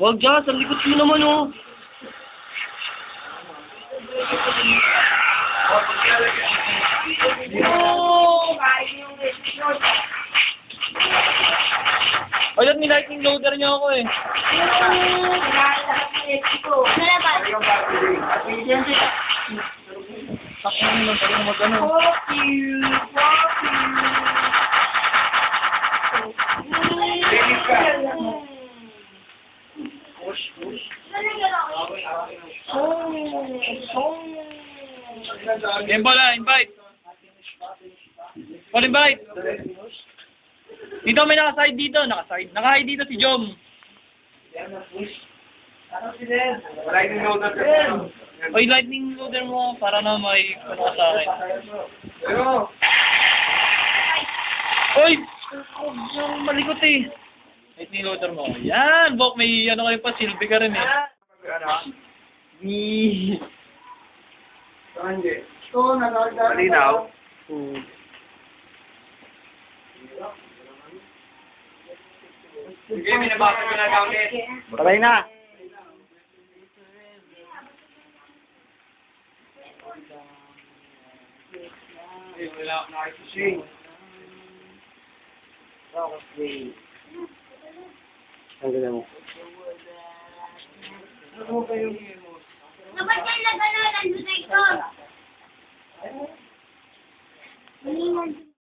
Wag dyan, sa likod mo naman oh. Ayun, may lightning loader niyo ako eh. Sakto naman pala mag-ano. Game bola, invite. All invite. Dito may naka-side dito, naka-hide dito si Jom. Lightning loader. Oy, lightning loader mo para na may ano ka sa akin. Pero, Oy! Malikot eh. Lightning loader mo. Yan! Bok, may ano kayo pa, silbi ka rin eh. ni... Hindi. Malinaw. Sige, minabasa ko na daw ulit. Patay na. Wala ako nakikising. Ang ganda mo. Dapat yan na gano'n, nandun na ito.